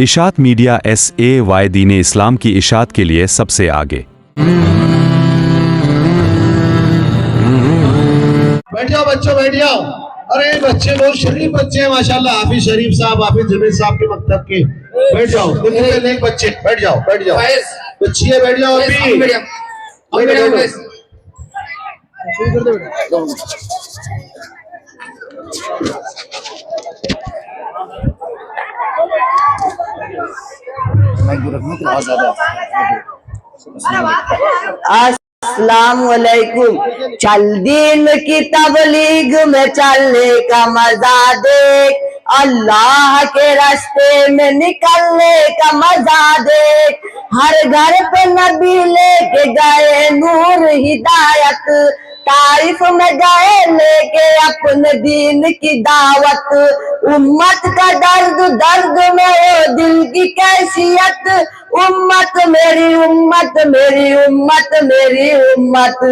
اشاعت media SAY دین اسلام کی اشاعت کے لیے سب سے آگے۔ بیٹھ جاؤ بچوں، بیٹھ جاؤ۔ ارے بچے بہت شریف بچے ہیں ماشاءاللہ، حافظ شریف صاحب، حافظ جنید صاحب کے مکتب کے۔ بیٹھ جاؤ، ایک بچے بیٹھ جاؤ، بیٹھ جاؤ بچی ہے، بیٹھ جاؤ ابھی۔ السلام علیکم۔ چل دین کی تبلیغ میں چلنے کا مزہ دیکھ، اللہ کے راستے میں نکلنے کا مزہ دیکھ، ہر گھر پہ نبی لے کے گئے نور ہدایت، طائف میں گئے لے کے اپنے دین کی دعوت، امت کا درد درد میں وہ دل کی کیفیت، امت میری امت میری امت میری امت،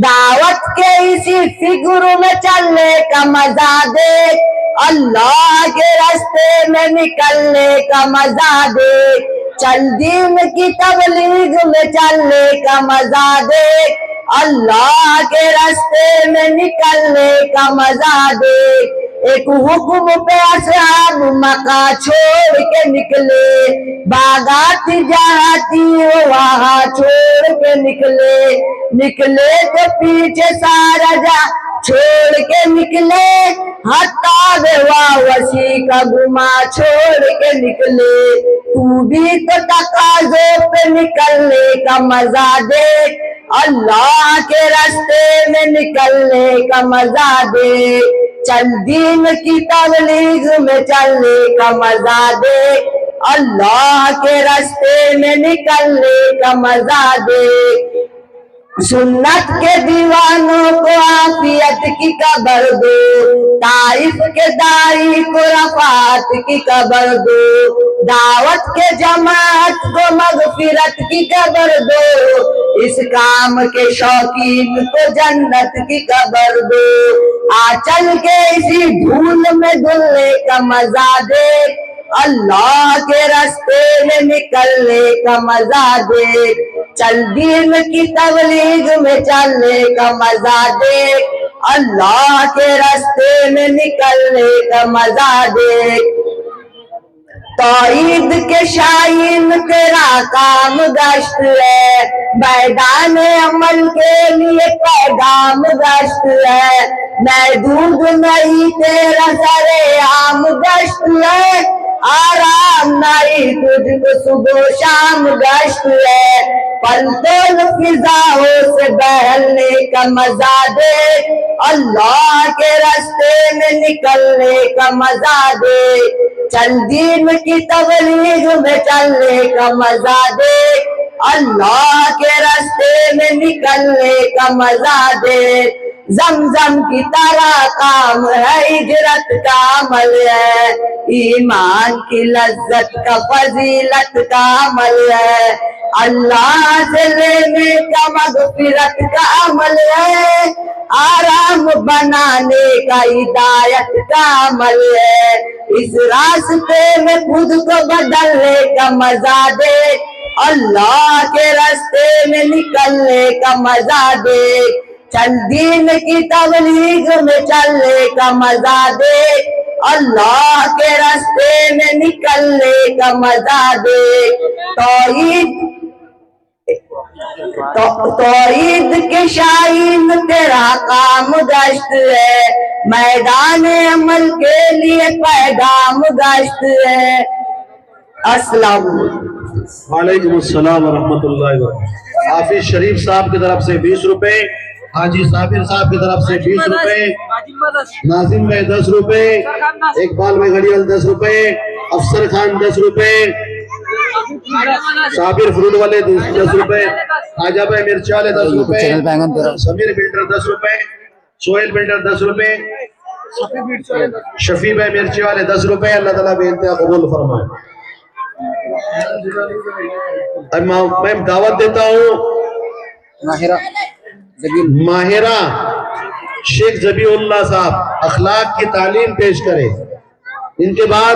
دعوت کے اسی فکر میں چلنے کا مزہ دیکھ، اللہ کے راستے میں نکلنے کا مزہ دیکھ، چل دین کی تبلیغ میں چلنے کا مزہ دیکھ، اللہ کے راستے میں نکلنے کا مزہ دیکھ، ایک حکم پہ اصحاب مکہ چھوڑ کے نکلے، باغات جہاں تھی وہاں چھوڑ کے نکلے تو پیچھے سارا جا چھوڑ کے نکلے، حتیٰ وسیع کا گما چھوڑ کے نکلے، تو بھی تو تقاضوں پہ نکلنے کا مزہ دیکھ، اللہ کے راستے میں نکلنے کا مزہ دیکھ، چل دین کی تبلیغ میں چلنے کا مزہ دیکھ، اللہ کے راستے میں نکلنے کا مزہ دیکھ، سنت کے دیوانوں کو عافیت کی قبر دو، طائف کے داعی کو رفعت کی قبر دو، دعوت کے جماعت کو مغفرت کی قبر دو، اس کام کے شوقین کو جنت کی قبر دو، چل کے اسی دھول میں دھلنے کا مزہ دیکھ، اللہ کے راستے میں نکلنے کا مزہ دیکھ، چل دین کی تبلیغ میں چلنے کا مزہ دیکھ، اللہ کے راستے میں نکلنے کا مزہ دیکھ، توحید کے شاہین تیرا کام گشت ہے، میدان عمل کے لیے پیغام گشت ہے، محدود نہیں تیرا سر عام گشت ہے، آرام نہیں تجھ کو صبح و شام گشت ہے، پلتول فضاؤں سے بہلنے کا مزہ دیکھ، اللہ کے راستے میں نکلنے کا مزہ دیکھ، چل دین کی تبلیغ میں چلنے کا مزہ دیکھ، اللہ کے راستے میں نکلنے کا مزہ دیکھ، زمزم کی طرح کام ہے، ہجرت کا عمل ہے، ایمان کی لذت کا فضیلت کا عمل ہے، اللہ سے لینے کا مغفرت کا عمل ہے، آرام بنانے کا ہدایت کا عمل ہے، اس راستے میں خود کو بدلنے کا مزہ دیکھ، اللہ کے راستے میں نکلنے کا مزہ دیکھ، چل دین کی تبلیغ میں چلنے کا مزہ دیکھ، اللہ کے راستے میں نکلنے کا مزہ دیکھ، توحید کے شاہین تیرا کام گشت ہے، میدان عمل کے لیے پیغام گشت ہے۔ السلام علیکم۔ وعلیکم السلام ورحمۃ اللہ وبرکاتہ۔ حافظ شریف صاحب کی طرف سے 20 روپے، حاجی صابر صاحب کی طرف سے 20 روپے، ناظم میں 10 روپے، اقبال میں گھڑیال 10 روپے، افسر خان 10 روپے، صابر فروٹ والے 10 روپے، خواجہ بھائی مرچ والے 10 روپے، سمیر بلڈر 10 روپے، سہیل بلڈر 10 روپے، شفیع بھائی مرچی والے 10 روپے، اللہ تعالیٰ بے انتہا قبول فرمائے۔ میں دعوت دیتا ہوں ماہرہ شیخ ذبیح اللہ صاحب اخلاق کی تعلیم پیش کرے، ان کے بعد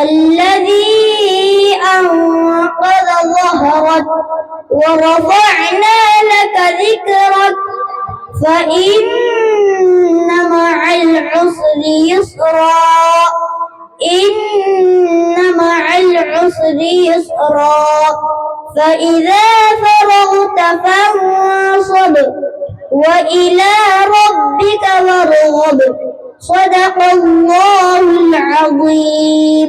الذي أنقض ظهرك ورفعنا لك ذكرك فإن مع العسر يسرا إن مع العسر يسرا فإذا فرغت فانصب وإلى ربك فارغب صدق الله العظيم.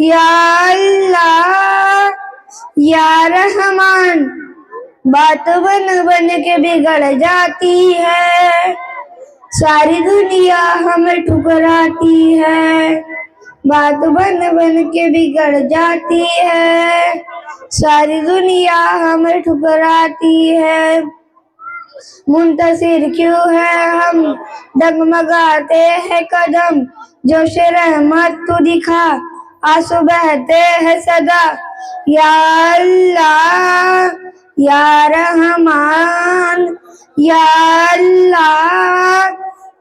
یا اللہ یا رحمان، بات بن بن کے بگڑ جاتی ہے، ساری دنیا ہمیں ٹھکراتی ہے، بات بن بن کے بگڑ جاتی ہے، ساری دنیا ہمیں ٹھکراتی ہے، منتصر کیوں ہے ہم ڈگمگاتے ہیں قدم، جوش رحمت تو دکھا آنسو بہتے ہیں صدا، یا اللہ یا رحمان، یا اللہ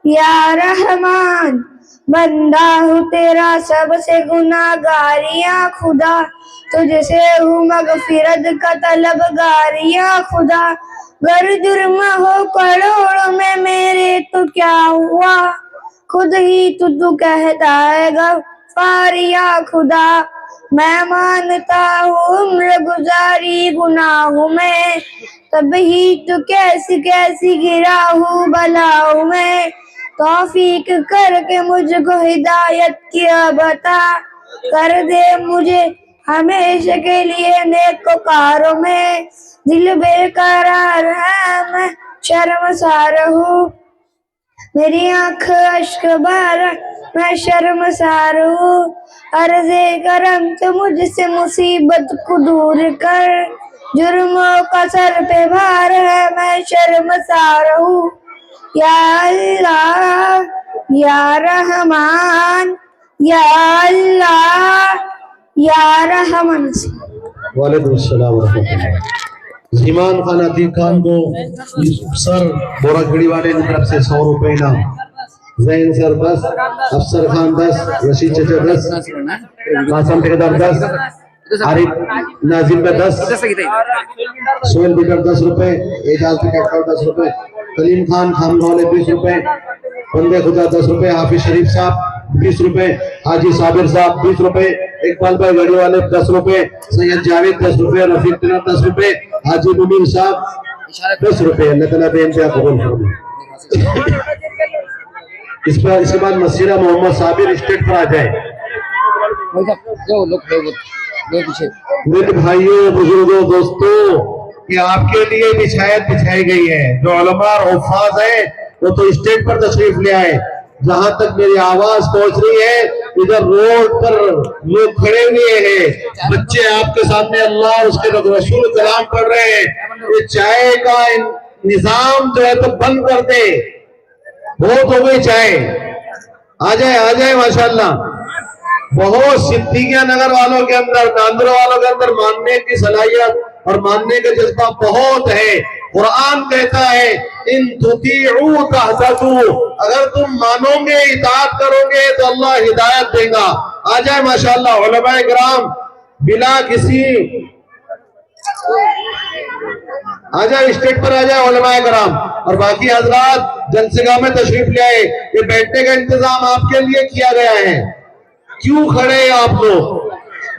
یا رحمان، بندہ ہوں تیرا سب سے گناہگاریاں خدا، تجھ سے ہوں مغفرت کا طلبگاریاں خدا، گر جرم ہو کروڑوں میں میرے تو کیا ہوا، خود ہی تو کہتا ہے غفار یا خدا، میں مانتا ہوں عمر گزاری گناہوں میں، تب ہی تو کیسی کیسی گرا ہوں بلاؤں میں، توفیق کر کے مجھ کو ہدایت کیا بتا، کر دے مجھے ہمیشہ کے لیے نیکوکاروں میں، دل بے قرار ہے میں شرمسار ہوں، میری آنکھ اشک بار میں شرمسار ہوں، عرض کرم تو مجھ سے مصیبت کو دور کر، جرموں کا سر پہ بھار ہے میں شرمسار ہوں، یا اللہ یا رحمان، یا اللہ یا رحمان۔ وعلیکم السلام ورحمۃ اللہ۔ زیمان خان عتیق خان کو سر بورا کھڑی والے کی طرف سے 100 روپے انعام، زین سر 10، افسر خان 10، رشید چچا 10، قاسم ٹھیکیدار 10، عارف ناظم پہ 10، سہیل بیٹر 10 روپے، اعجاز ٹکٹ 10 روپے، کلیم خان خام والے 20 روپے، بندے خدا 10 روپے، حافظ شریف صاحب 20 روپے، حاجی صابر صاحب 20 روپے، اقبال بھائی گاڑی والے 10 روپے، سید جاوید 10 روپے، رفیق تنر 10 روپے، حاجی منیر صاحب 10 روپے۔ اللہ تعالیٰ بے انتہا قبول فرمائے۔ اس کے بعد مسیرہ محمد صابر اسٹیٹ پر آ جائے۔ میرے بھائیوں بزرگوں دوستوں، یہ آپ کے لیے بچھایت بچھائی گئی ہے، جو علماء اور حفاظ ہیں وہ تو اسٹیج پر تشریف لے آئے، جہاں تک میری آواز پہنچ رہی ہے ادھر روڈ پر لوگ کھڑے ہوئے ہیں، بچے آپ کے سامنے اللہ اور اس کے رسول کلام پڑھ رہے ہیں، یہ چائے کا نظام جو ہے تو بند کر دے، بہت ہو گئی چائے، آ جائے ماشاءاللہ۔ بہت صدیقیہ نگر والوں کے اندر، ناندرا والوں کے اندر ماننے کی صلاحیت اور ماننے کا جذبہ بہت ہے۔ قرآن کہتا ہے ان تطیعوا تہتدوا، اگر تم مانو گے اطاعت کرو گے تو اللہ ہدایت دے گا۔ آ جائے ماشاءاللہ علماء کرام، بلا کسی آ جائے اسٹیج پر، آ جائے علماء کرام، اور باقی حضرات جلسے گاہ میں تشریف لے آئے۔ یہ بیٹھنے کا انتظام آپ کے لیے کیا گیا ہے، کیوں کھڑے ہیں آپ لوگ؟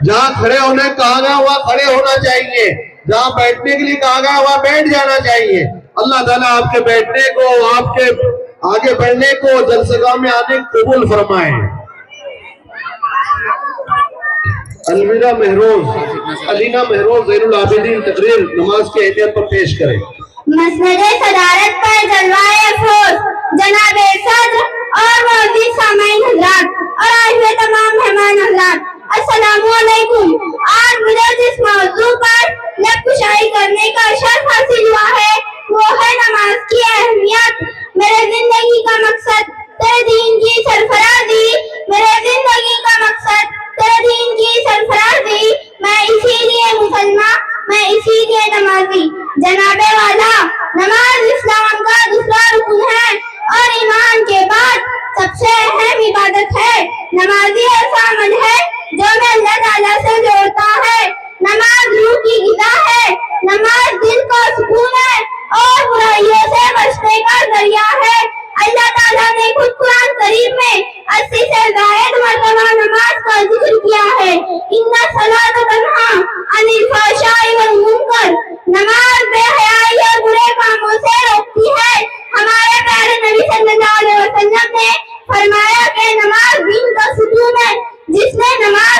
جہاں کھڑے ہونے کہا گیا وہاں کھڑے ہونا چاہیے، جہاں بیٹھنے کے لیے کہا گیا وہاں بیٹھ جانا چاہیے۔ اللہ تعالیٰ آپ کے بیٹھنے کو، آپ کے آگے بڑھنے کو، جلسے گاہ میں آنے قبول فرمائے۔ الویرا مہروز، علینا مہروز زین العابدین تقریر نماز کی اہمیت پر پیش کریں۔ مسند صدارت پر جلوائے افروز جناب صدر اور موجود سامعین حضرات اور آج میں تمام مہمان حضرات، السلام علیکم۔ آج مجھے جس موضوع پر لب کشائی کرنے کا شرف حاصل ہوا ہے وہ ہے نماز کی اہمیت۔ میرے زندگی کا مقصد تیرے دین کی سرفرازی، میرے زندگی کا مقصد تیرے دین کی سرفرازی، میں اسی لیے مسلمان، میں اسی لیے نمازی۔ جناب والا، نماز اسلام کا دوسرا رکن ہے اور ایمان کے بعد سب سے اہم عبادت ہے۔ نمازی ایسا عمل ہے جو ہمیں اللہ تعالیٰ سے جوڑتا ہے۔ نماز روح کی غذا ہے، نماز دل کو سکون ہے اور برائیوں سے بچنے کا ذریعہ ہے۔ اللہ تعالیٰ نے خود قرآن کریم میں 80 سے زائد مرتبہ نماز کا ذکر کیا ہے۔ ان الصلاۃ تنہی عن الفحشاء والمنکر، نماز بے حیائی اور برے کاموں سے روکتی ہے۔ ہمارے پیارے نبی صلی اللہ علیہ وسلم نے فرمایا کہ نماز دین کا ستون ہے، جس نے نماز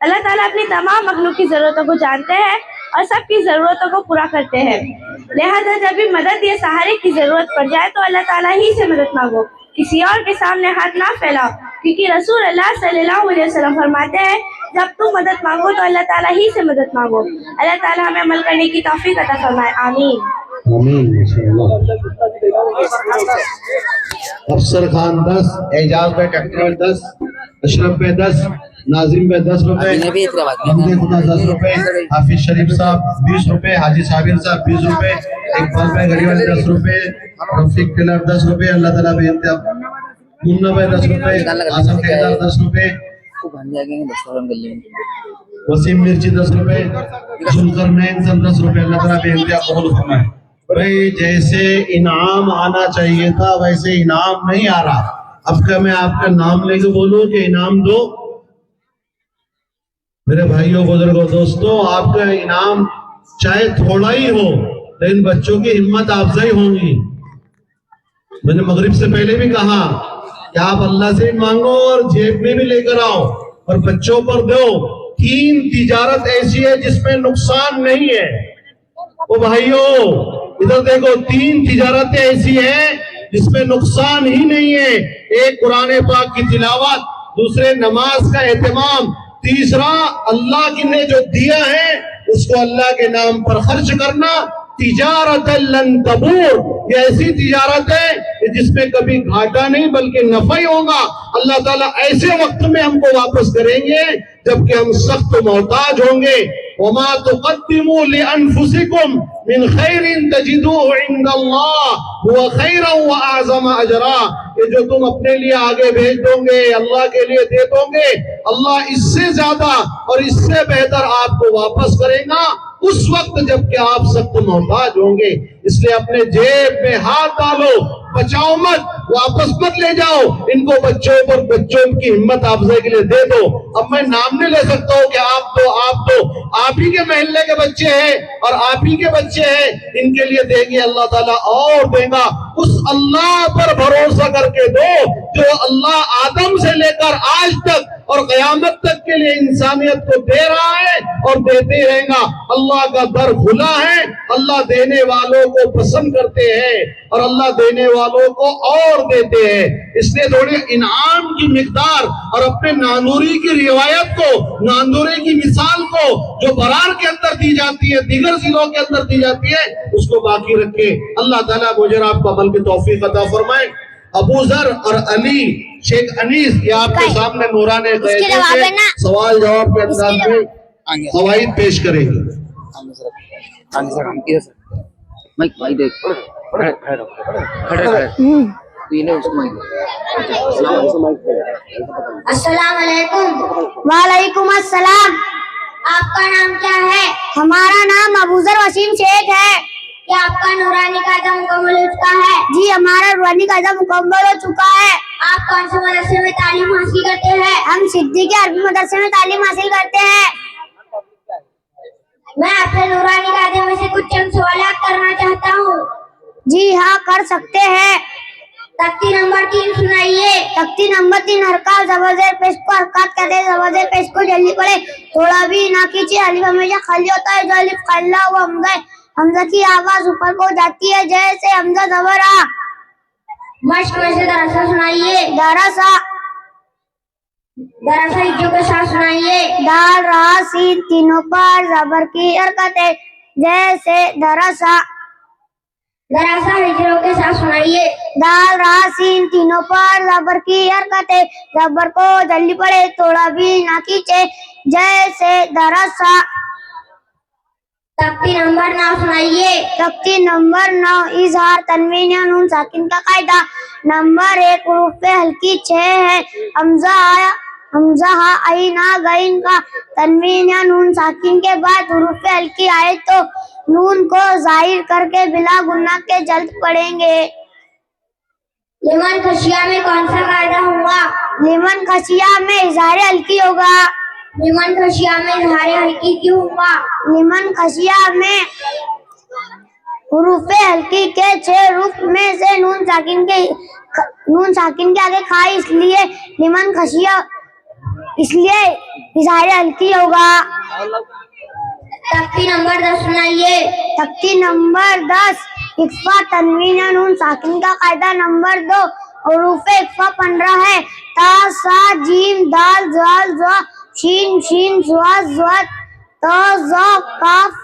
اللہ تعالیٰ اپنی تمام مخلوق کی ضرورتوں کو جانتے ہیں اور سب کی ضرورتوں کو پورا کرتے ہیں، لہذا جب بھی مدد یا سہارے کی ضرورت پڑ جائے تو اللہ تعالیٰ ہی سے مدد مانگو، کسی اور کے سامنے ہاتھ نہ پھیلاؤ، کیونکہ رسول اللہ صلی اللہ علیہ وسلم فرماتے ہیں جب تم مدد مانگو تو اللہ تعالیٰ ہی سے مدد مانگو۔ اللہ تعالیٰ ہمیں عمل کرنے کی توفیق عطا فرمائے، آمین۔ آمین انشاءاللہ۔ افسر خان 10، اعجاز بھائی ٹیکنیکل 10، اشرف بھائی 10، ناظم بھائی 10 روپے، بندے خدا 10 روپے، حافظ شریف صاحب 20 روپے، حاجی صابر صاحب 20 روپے، اقبال بھائی گھڑی والے 10 روپے، رفیق ٹیلر 10 روپے، اللہ تعالیٰ بھائی منا بھائی 10 روپے، آصف ٹھیکیدار 10 روپے، وسیم مرچی 10 روپے، ذوالقر نین سب 10 روپے، اللہ تعالیٰ بے انتہا قبول فرمائے۔ بھائی جیسے انعام آنا چاہیے تھا ویسے انعام نہیں آ رہا، اب کہ میں آپ کا نام لے کے بولوں کہ انعام دو؟ میرے بھائیوں بزرگوں دوستوں، آپ کا انعام چاہے تھوڑا ہی ہو لیکن بچوں کی ہمت افزائی ہوں گی۔ میں نے مغرب سے پہلے بھی کہا کہ آپ اللہ سے مانگو اور جیب میں بھی لے کر آؤ اور بچوں پر دو۔ 3 تجارت ایسی ہے جس میں نقصان نہیں ہے۔ او بھائیوں ادھر دیکھو، 3 تجارتیں ایسی ہیں جس میں نقصان ہی نہیں ہے۔ ایک قرآن پاک کی تلاوت، دوسرے نماز کا اہتمام، تیسرا اللہ کی نے جو دیا ہے اس کو اللہ کے نام پر خرچ کرنا۔ تجارت لن تبور، یہ ایسی تجارت ہے جس میں کبھی گھاٹا نہیں بلکہ نفع ہی ہوگا۔ اللہ تعالیٰ ایسے وقت میں ہم کو واپس کریں گے جبکہ ہم سخت محتاج ہوں گے۔ وَمَا تُقَدِّمُوا لِأَنفُسِكُمْ مِنْ خَيْرٍ تَجِدُوهُ عِنْدَ اللَّهِ هُوَ خَيْرًا وَأَعْظَمَ أَجْرًا، یہ جو تم اپنے لیے آگے بھیج دو گے، اللہ کے لیے دے دو گے، اللہ اس سے زیادہ اور اس سے بہتر آپ کو واپس کرے گا اس وقت جب کہ آپ سخت محتاج ہوں گے۔ اس لیے اپنے جیب میں ہاتھ ڈالو، بچاؤ مت، واپس مت لے جاؤ، ان کو بچوں پر بچوں کی ہمت افزائی کے لیے دے دو۔ اب میں نام نہیں لے سکتا ہوں کہ آپ دو آپ دو، آپ ہی کے محلے کے بچے ہیں اور آپ ہی کے بچے ہیں، ان کے لیے دیں گے اللہ تعالیٰ اور دے گا۔ اس اللہ پر بھروسہ کر کے دو جو اللہ آدم سے لے کر آج تک اور قیامت تک کے لیے انسانیت کو دے رہا ہے اور دیتے رہے گا۔ اللہ کا در کھلا ہے، اللہ دینے والوں کو پسند کرتے ہیں اور اللہ دینے والوں کو اور دیتے ہیں۔ اس لیے تھوڑی انعام کی مقدار اور اپنے ناندوری کی روایت کو، ناندوری کی مثال کو جو برار کے اندر دی جاتی ہے، دیگر ضلعوں کے اندر دی جاتی ہے، اس کو باقی رکھے۔ اللہ تعالیٰ مجھے آپ کو عمل کی توفیق عطا فرمائے۔ ابو ذر اور علی شیخ انیس یہ آپ کے سامنے نورانی قاعدے سے سوال جواب کے انداز میں قواعد پیش کریں گے۔ السلام علیکم۔ وعلیکم السلام۔ آپ کا نام کیا ہے؟ ہمارا نام ابو ذر وسیم شیخ ہے۔ کیا آپ کا نورانی قاعدہ مکمل ہو چکا ہے؟ جی ہمارا نورانی قاعدہ مکمل ہو چکا ہے۔ آپ کون سے مدرسے میں تعلیم حاصل کرتے ہیں؟ ہم صدیق عربی مدرسے میں تعلیم حاصل کرتے ہیں۔ میں آپ سے نورانی قاعدے میں سے کچھ چند سوالات کرنا چاہتا ہوں۔ جی ہاں کر سکتے ہیں۔ تختی نمبر 3 سنائیے۔ تختی نمبر 3 حرکات زبر زیر پیش کو حرکات کہتے ہیں۔ زبر زیر پیش کو جلدی پڑھے، تھوڑا بھی نہ کھینچے۔ الف ہمیشہ خالی ہوتا ہے، جو الف خلا ہوا حمزہ ہے، حمزہ کی آواز اوپر کو جاتی ہے جیسے حمزہ زبر آ۔ مشق میں سے درسا سنائیے۔ درسا، درسا ہجو کے ساتھ سنائیے۔ دال را سین تینوں پر زبر کی حرکت ہے جیسے درسا۔ درسا ہجروں کے ساتھ سنائیے۔ دال را سین تینوں پر زبر کی حرکت ہے، زبر کو جلدی پڑے، تھوڑا بھی نہ کھینچے جیسے درسا۔ تختی نمبر 9 سنائیے۔ تختی نمبر 9 اظہار تنوین یا نون ساکن کا قاعدہ۔ نمبر 1 حروف ہلکی 6 ہے۔ حمزہ ہا عین غین کا تنوین یا نون ساکن کے بعد حروف ہلکی آئے تو نون کو ظاہر کر کے بلا گناہ کے جلد پڑھیں گے۔ لمن خشیہ میں کون سا قاعدہ ہوگا؟ لمن خشیہ میں اظہار ہلکی ہوگا۔ لمن خشیہ میں اظہار ہلکی کیوں ہوگا؟ لمن خشیہ میں حروف ہلکی کے 6 حروف میں سے نون ساکن کے آگے کھا، اس لیے لمن خشیہ اس لیے اظہار ہلکی ہوگا. تختی نمبر 10 سنائیے. تختی نمبر 10 اخفا تنوین نون ساکن کا قاعدہ نمبر 2. حروف اخفا 15 ہے. تا سا جیم دال زال زا شین شین زوا زوا تا زا کاف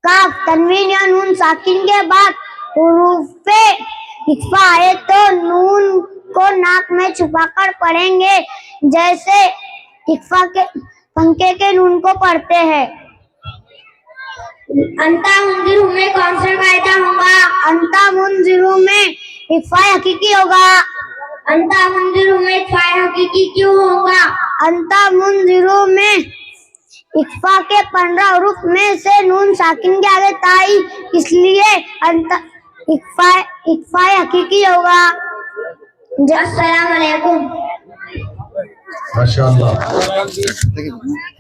کاف. تنوین یا نون ساکن کے بعد حروف اخفا آئے تو نون کو ناک میں چھپا کر پڑھیں گے جیسے اخفا کے پنکھے کے نون کو پڑھتے ہیں. انتا منذر میں کون سا قاعدہ ہوگا؟ انتا منذر میں اخفا حقیقی ہوگا. انتا منذر میں اخفا حقیقی کیوں ہوگا؟ انتا منذر میں اخفا کے 15 حروف میں سے نون ساکن کے آگے تائی اس لیے انتا اخفا حقیقی ہوگا. السلام علیکم. ماشاء اللہ.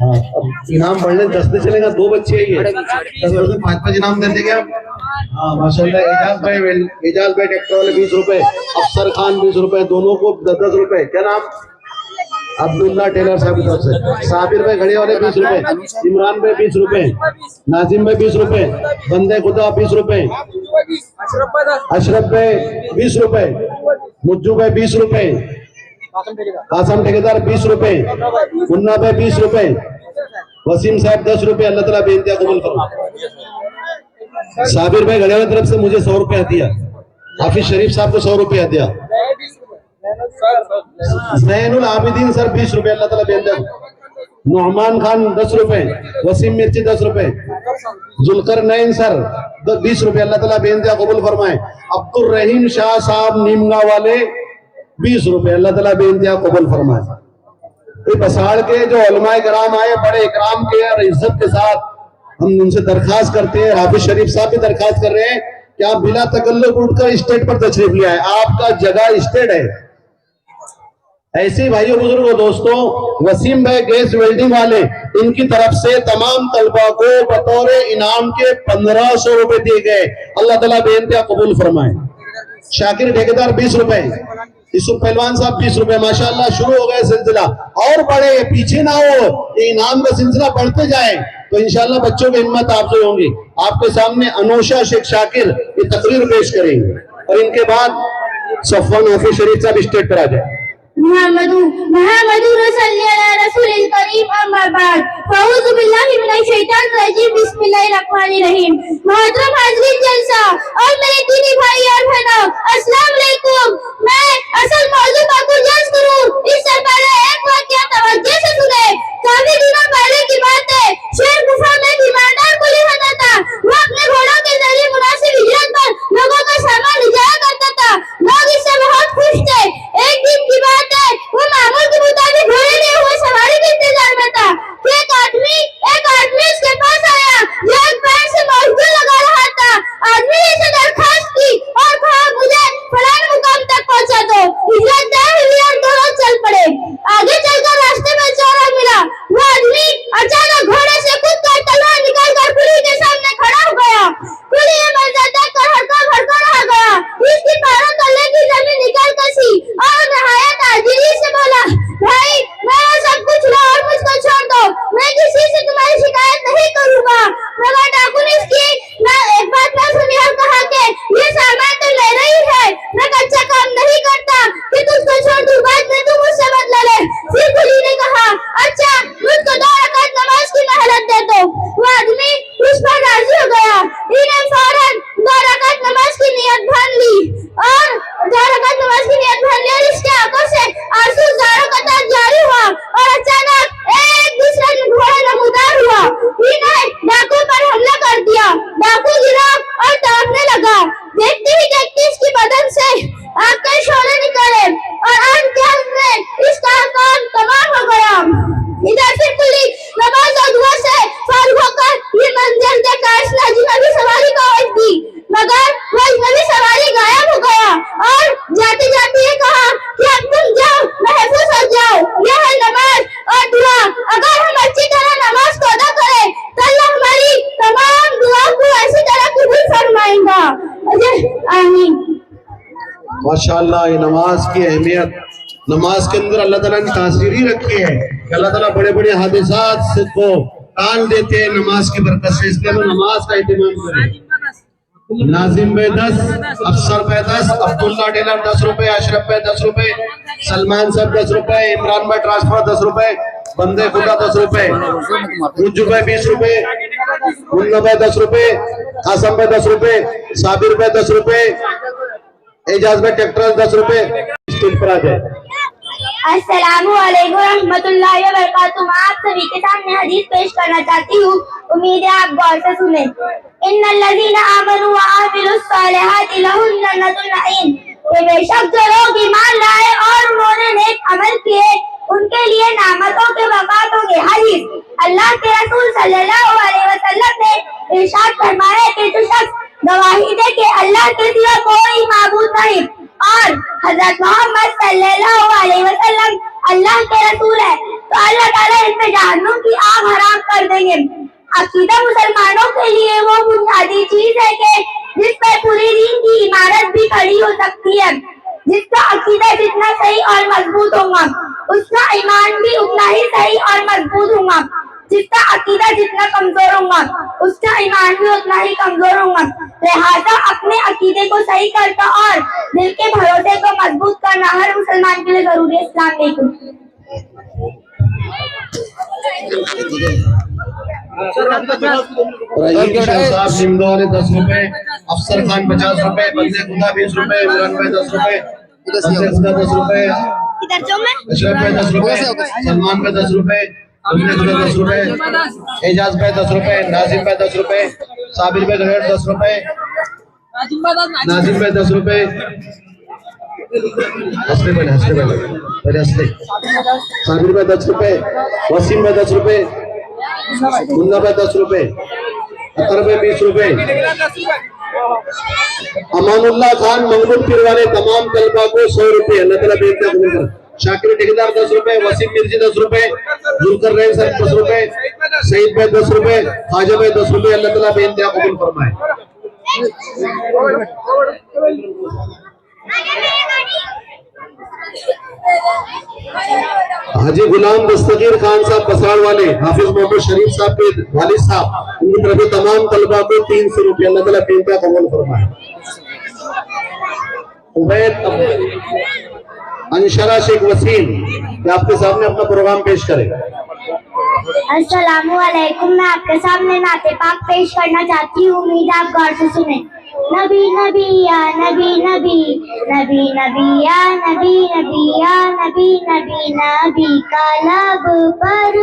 ہاں اب انعام بڑھنے 10 سے چلے گا. 2 بچے ہیں یہ 10 میں 5 انعام دے دیں گے آپ. ہاں ماشاء اللہ. اعجاز بھائی ٹریکٹر والے 20 روپے, افسر خان 20 روپے, دونوں کو 10 روپے. کیا نام؟ عبداللہ ٹیلر صاحب کی طرف سے. صابر بھائی گھڑی والے 20 روپے, عمران بھائی 20 روپے, ناظم بھائی 20 روپے, بندے خدا 20 روپے, اشرف بھائی 20 روپے, مجھو بھائی 20 روپے, قاسم ٹھیکیدار 20 روپے, منا بھائی 20 روپے, وسیم صاحب 10 روپے. اللہ تعالیٰ بے انتہا قبول فرمائے. صابر بھائی گھڑی والی طرف سے مجھے 100 روپے ہدیہ. حافظ شریف صاحب کو 100 روپے ہدیہ. زین العابدین سر 20 روپے. اللہ تعالیٰ بے انتہا. نعمان خان 10 روپے, وسیم مرچی 10 روپے, ذوالقرنین سر 20 روپے. اللہ تعالیٰ بے انتہا قبول فرمائے. عبد الرحیم شاہ صاحب نیمگا والے 20 روپے. اللہ تعالیٰ بے انتہا قبول فرمائے. بساڑ کے جو علماء کرام آئے بڑے اکرام کے اور عزت کے ساتھ ہم ان سے درخواست کرتے ہیں. حافظ شریف صاحب بھی درخواست کر رہے ہیں کہ آپ بلا تکلف اٹھ کر اسٹیج پر تشریف لے آئے. آپ کا جگہ اسٹیج ہے. ایسے بھائیوں بزرگوں دوستوں, وسیم بھائی گیس ویلڈنگ والے, ان کی طرف سے تمام طلبہ کو بطور انعام کے 1500 روپے دیے گئے. اللہ تعالیٰ بے انتہا قبول فرمائے. شاکر ٹھیکیدار 20 روپے, یوسف پہلوان صاحب 20 روپے. ماشاءاللہ شروع ہو گئے سلسلہ. اور بڑھے, پیچھے نہ ہو, یہ انعام کا سلسلہ بڑھتے جائے تو انشاءاللہ بچوں کی ہمت افزائی ہوں گی. آپ کے سامنے انوشا شیخ شاکر یہ تقریر پیش کریں گے اور ان کے بعد صفوان حافظ شریف صاحب اسٹیج پر آ جائیں. محمد رسول اللہ رسول الکریم. اما بعد فاعوذ باللہ من الشیطان الرجیم. بسم اللہ الرحمن الرحیم. محترم حاضرین جلسہ اور میرے دینی بھائی اور بہنوں, السلام علیکم. میں اصل موضوع پر گزارش کروں اس سے پہلے ایک واقعہ توجہ سے سنیں. کافی دنوں پہلے کی بات ہے. شہر کوفہ میں تیماردار قلی ہوتا تھا. وہ اپنے گھوڑوں کے ذریعے مناسب اجرت پر لوگوں کا سامان لے جایا کرتا تھا. لوگ اس سے بہت خوش تھے. ایک دن کی بات ہے, وہ معمول کے مطابق گھوڑے لیے ہوئے سواری کے انتظار میں تھا کہ ایک آدمی اس کے پاس آیا جو ایک پیر سے موزدل لگا رہا تھا. آدمی نے اسے درخواست کی اور کہا مجھے فلاں مقام تک پہنچا دو. اجرت طے ہوئی اور دونوں چل پڑے. آگے چل کر راستے میں چوراہا ملا. وہ آدمی اچانک گھوڑے سے کود کر تلوار نکال کر کلی کے سامنے کھڑا ہو گیا. کلی یہ منظر دیکھ کر ہڑکا رہ گیا. اس کی پیروں تلے کی زمین نکل کسی اور نہایت عاجزی سے بولا, بھائی میں سب کچھ لو اور مجھ کو چھوڑ دو. میں کسی سے تمہاری شکایت نہیں کروں گا. مگر ڈاکو نے اس کی ایک بات نہ سنی اور کہا کہ یہ سامان تو لے رہی ہے, میں اچھا کام نہیں کرتا کہ تجھ کو چھوڑ دوں. بعد میں تم مجھ سے بدلہ لے. پھر کلی نے کہا اچھا مجھ کو 2 رکعت نماز کی مہلت دے دو. وہ آدمی اس پر راضی ہو گیا. انہیں فوراً 2 رکعت نماز کی نیت بھان لی اور اس کے آنکھوں سے آنسو زاروں قطار جاری ہوا اور اچانک ایک دوسرے گھوڑا نمودار ہوا. انہیں ڈاکو پر حملہ کر دیا. ڈاکو گرا اور تڑپنے لگا. دیکھتے ہی دیکھتے اس کی بدن سے آگ کے شعلے نکلے اور انتہائی میں اس کا کام تمام ہو گیا. ادھر پھر کلی نماز اور دعا سے فارغ ہو کر یہ منظر دیکھ کر اس نے اجنبی سواری کو آواز دی, مگر وہ اجنبی سواری غائب ہو گیا اور جاتے جاتے یہ کہا کہ اب تم جاؤ, محفوظ ہو جاؤ. یہ ہے نماز اور دعا. اگر ہم اچھی طرح نماز کو ادا کریں تو اللہ ہماری تمام دعاؤں کو ایسی طرح قبول فرمائے گا. آمین. ماشاءاللہ یہ نماز کی اہمیت نماز کے اندر اللہ تعالیٰ نے تاثیر ہی رکھی ہے کہ اللہ تعالیٰ بڑے بڑے حادثات کو ٹال دیتے ہیں نماز کی برکت سے، اس لیے ہم نماز کا اہتمام کریں۔ ناظم بھائی 10، افسر بھائی 10، عبداللہ ڈیلر 10 روپے، اشرف بھائی 10 روپے، سلمان صاحب 10 روپے، عمران بھائی ٹرانسفر 10 روپے، بندے خدا 10 روپے، رجو بھائی 20 روپے، منا بھائی 10 روپے، قاسم بھائی 10 روپے، صابر بھائی 10 روپے، اعجاز بھائی ٹریکٹر 10 روپے۔ اسٹیج پر آ جائے۔ السلام علیکم ورحمۃ اللہ وبرکاتہ۔ میں آپ سبھی کے سامنے حدیث پیش کرنا چاہتی ہوں، امید ہے آپ غور سے سنیں۔ ان الذین آمنوا وعملوا الصالحات لهم جنات النعیم، کہ بے شک جو لوگ ایمان لائے اور انہوں نے نیک عمل کیے ان کے لیے نعمتوں کے باغات ہوں گے۔ حدیث، اللہ کے رسول صلی اللہ علیہ وسلم نے ارشاد فرمایا کہ جو شخص گواہی دے کہ اللہ کے سوا کوئی معبود نہیں اور حضرت محمد صلی اللہ علیہ وسلم اللہ کے رسول ہے تو اللہ تعالیٰ اس میں جہنم کی آگ حرام کر دیں گے۔ عقیدہ مسلمانوں کے لیے وہ بنیادی چیز ہے کہ جس پر پوری دین کی عمارت بھی کھڑی ہو سکتی ہے۔ جس کا عقیدہ جتنا صحیح اور مضبوط ہوگا اس کا ایمان بھی اتنا ہی صحیح اور مضبوط ہوگا۔ جس کا عقیدہ جتنا کمزور ہوگا اس کا ایمان بھی اتنا ہی کمزور ہوگا۔ لہذا اپنے عقیدے کو صحیح کرنا اور دل کے بھروسے کو مضبوط کرنا ہر مسلمان کے لیے ضروری ہے۔ السلام علیکم۔ رحیم شاہ صاحب نمدو والے 10 روپے، افسر خان 50 روپے، بندے خدا 20 روپے، عمران بھائی 10 روپے، بندے خدا 10 روپے، اشرف بھائی 10 روپے، سلمان بھائی 10 روپے، بندے خدا 10 روپے، اعجاز بھائی 10 روپے، ناظم بھائی 10 روپے، صابر بھائی 10 روپے، ناظم بھائی 10 روپے، حسن بھائی پہلے حسن، صابر بھائی 10 روپے، وسیم بھائی 10 روپے، منا بھائی 10 روپے، اطہر بھائی 20 روپے، امان اللہ خان منگل پیر والے تمام طلبہ کو 100 روپے اللہ تعالیٰ بہتر قبول کر۔ شاکر ٹھیکیدار 10 روپے، وسیم مرزی 10 روپے، ذوالکر رحیم صاحب 10 روپے، سعید بھائی 10 روپے، خواجہ بھائی 10 روپے اللہ تعالیٰ بہتر قبول فرمائے۔ حاجی غلام دستگیر خان صاحب بساڑ والے، حافظ محمد شریف صاحب کے والد صاحب، ان کی طرف تمام طلبہ کو 300 روپے اللہ تعالیٰ بہتر قبول فرمائے۔ عبید انشرا شیخ وسیم کہ آپ کے سامنے اپنا پروگرام پیش کریں۔ السلام علیکم۔ میں آپ کے سامنے نعت پاک پیش کرنا چاہتی ہوں، امید آپ غور سے سنیں۔ نبی نبی یا نبی نبی، نبی نبی یا نبی نبی یا نبی نبی، نبی کا لب پر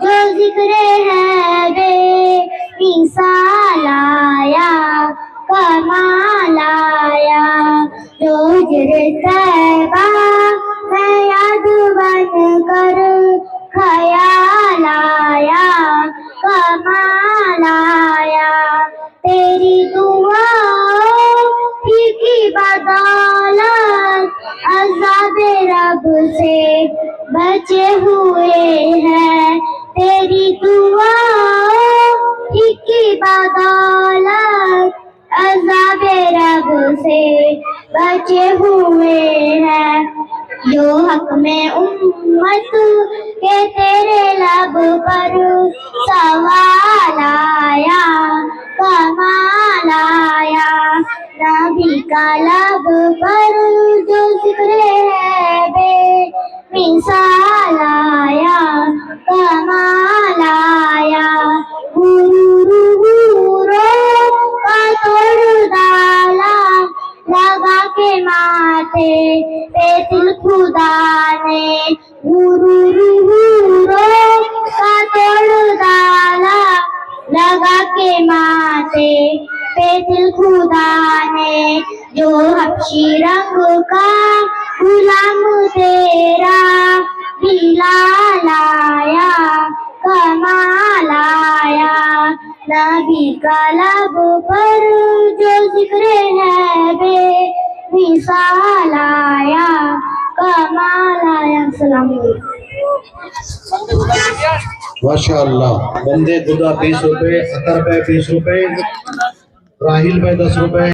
جو ذکر ہے بے مثال آیا، کمال آیا، جو ہجر طیبہ میں یاد بن کر خیال آیا، کمال آیا، تیری دعاؤں کی بدولت عذاب رب سے بچے ہوئے ہیں، تیری دعاؤں کی بدولت عذاب رب سے بچے ہوئے ہیں، جو حق میں امت کے تیرے لب پر سوال آیا، کمال آیا، نبی کا لب پر جو ذکر ہے بے مثال آیا، کمال آیا، کا توڑ ڈالا لگا کے ماتھے پہ دل خدا نے، کا توڑ ڈالا لگا کے ماتھے پہ دل خدا نے، جو حبشی رنگ کا غلام تیرا بلال آیا، کمال آیا، نبی کا لب پر جو ذکر ہے بے مثال آیا، کمال آیا۔ السلام علیکم۔ ماشاءاللہ، بندے خدا 20 روپے، اطہر بھائی 20 روپے، راہیل بھائی 10 روپے،